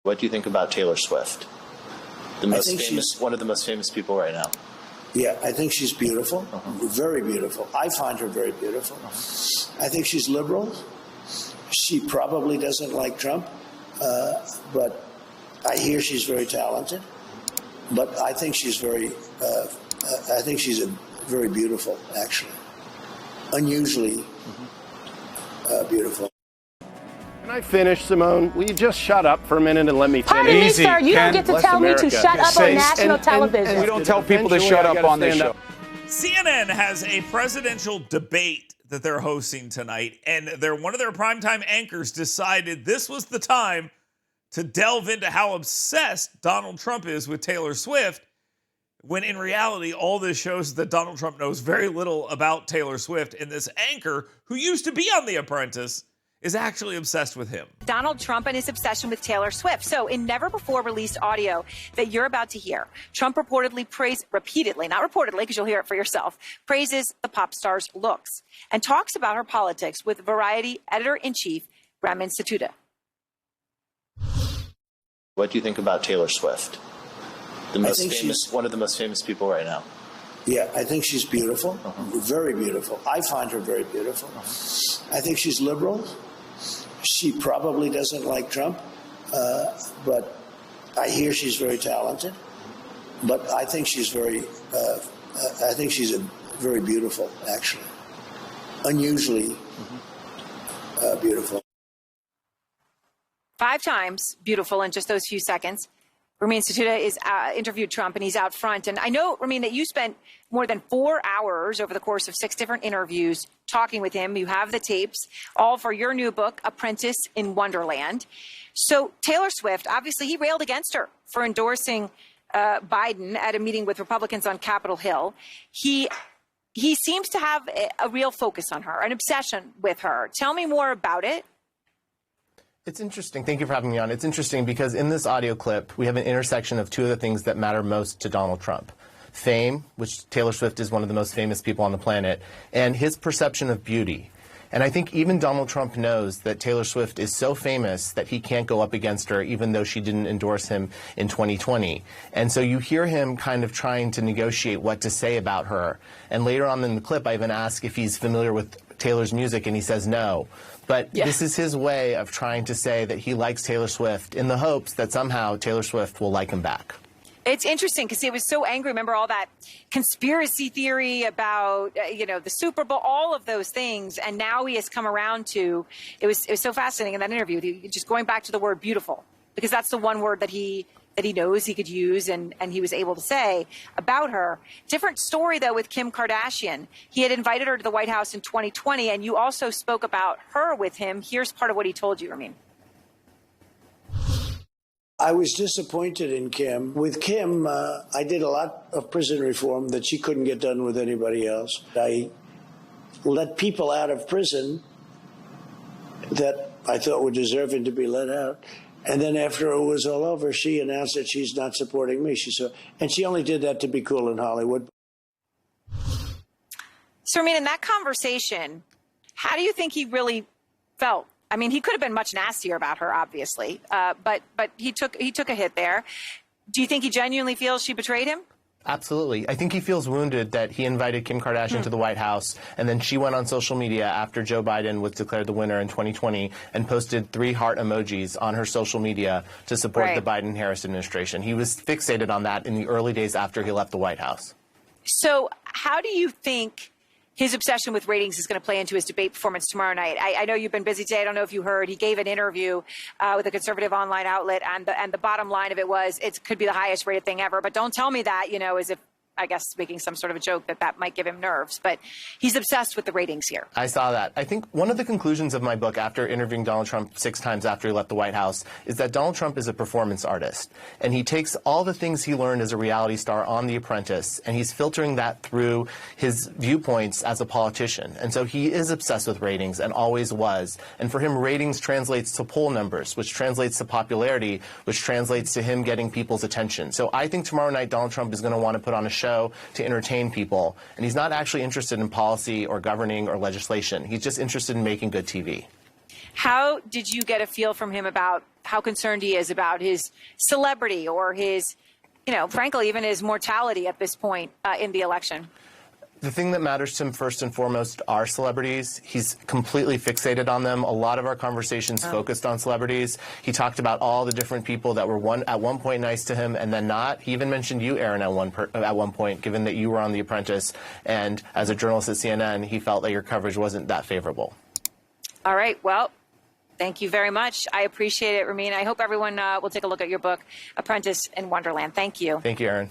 What do you think about Taylor Swift? One of the most famous people right now. Yeah, I think she's beautiful, very beautiful. I find her very beautiful. I think she's liberal. She probably doesn't like Trump, but I hear she's very talented. But I think she's very beautiful, actually. Unusually beautiful. Can I finish, Simone? Will you just shut up for a minute and let me finish? Pardon me, sir. You don't get to tell me to shut up on national television. We don't tell people to shut up on this show. CNN has a presidential debate that they're hosting tonight, and one of their primetime anchors decided this was the time to delve into how obsessed Donald Trump is with Taylor Swift, when in reality, all this shows that Donald Trump knows very little about Taylor Swift, and this anchor, who used to be on The Apprentice, is actually obsessed with him. Donald Trump and his obsession with Taylor Swift. So in never-before-released audio that you're about to hear, Trump repeatedly, not reportedly, because you'll hear it for yourself, praises the pop star's looks and talks about her politics with Variety editor-in-chief Ramin Satuda. What do you think about Taylor Swift? One of the most famous people right now. Yeah, I think she's beautiful, very beautiful. I find her very beautiful. I think she's liberal. She probably doesn't like Trump, but I hear she's very talented. But I think she's very beautiful, actually. Unusually beautiful. 5 times beautiful in just those few seconds. Ramin Satuda is interviewed Trump, and he's out front. And I know, Ramin, that you spent more than 4 hours over the course of 6 different interviews talking with him. You have the tapes, all for your new book, Apprentice in Wonderland. So Taylor Swift, obviously, he railed against her for endorsing Biden at a meeting with Republicans on Capitol Hill. He seems to have a real focus on her, an obsession with her. Tell me more about it. It's interesting. Thank you for having me on. It's interesting because in this audio clip, we have an intersection of 2 of the things that matter most to Donald Trump. Fame, which Taylor Swift is one of the most famous people on the planet, and his perception of beauty. And I think even Donald Trump knows that Taylor Swift is so famous that he can't go up against her, even though she didn't endorse him in 2020. And so you hear him kind of trying to negotiate what to say about her. And later on in the clip, I even ask if he's familiar with Taylor's music, and he says no. But this is his way of trying to say that he likes Taylor Swift in the hopes that somehow Taylor Swift will like him back. It's interesting because he was so angry. Remember all that conspiracy theory about, the Super Bowl, all of those things. And now he has come around to, it was so fascinating in that interview, just going back to the word beautiful, because that's the one word that he knows he could use and he was able to say about her. Different story, though, with Kim Kardashian. He had invited her to the White House in 2020, and you also spoke about her with him. Here's part of what he told you, Ramin. I was disappointed in Kim. With Kim, I did a lot of prison reform that she couldn't get done with anybody else. I let people out of prison that I thought were deserving to be let out. And then after it was all over, she announced that she's not supporting me. And she only did that to be cool in Hollywood. So, Ramin, in that conversation, how do you think he really felt? I mean, he could have been much nastier about her, obviously, but he took a hit there. Do you think he genuinely feels she betrayed him? Absolutely. I think he feels wounded that he invited Kim Kardashian to the White House, and then she went on social media after Joe Biden was declared the winner in 2020 and posted 3 heart emojis on her social media to support the Biden-Harris administration. He was fixated on that in the early days after he left the White House. So how do you think his obsession with ratings is going to play into his debate performance tomorrow night? I know you've been busy today. I don't know if you heard. He gave an interview with a conservative online outlet, and the bottom line of it was it could be the highest rated thing ever. But don't tell me that, as if, I guess, making some sort of a joke that might give him nerves. But he's obsessed with the ratings here. I saw that. I think one of the conclusions of my book after interviewing Donald Trump 6 times after he left the White House is that Donald Trump is a performance artist. And he takes all the things he learned as a reality star on The Apprentice, and he's filtering that through his viewpoints as a politician. And so he is obsessed with ratings and always was. And for him, ratings translates to poll numbers, which translates to popularity, which translates to him getting people's attention. So I think tomorrow night Donald Trump is going to want to put on a show to entertain people, and he's not actually interested in policy or governing or legislation. He's just interested in making good TV. How did you get a feel from him about how concerned he is about his celebrity or his, frankly, even his mortality at this point in the election? The thing that matters to him first and foremost are celebrities. He's completely fixated on them. A lot of our conversations focused on celebrities. He talked about all the different people that were at one point nice to him and then not. He even mentioned you, Erin, at one point, given that you were on The Apprentice. And as a journalist at CNN, he felt that your coverage wasn't that favorable. All right. Well, thank you very much. I appreciate it, Ramin. I hope everyone will take a look at your book, Apprentice in Wonderland. Thank you. Thank you, Erin.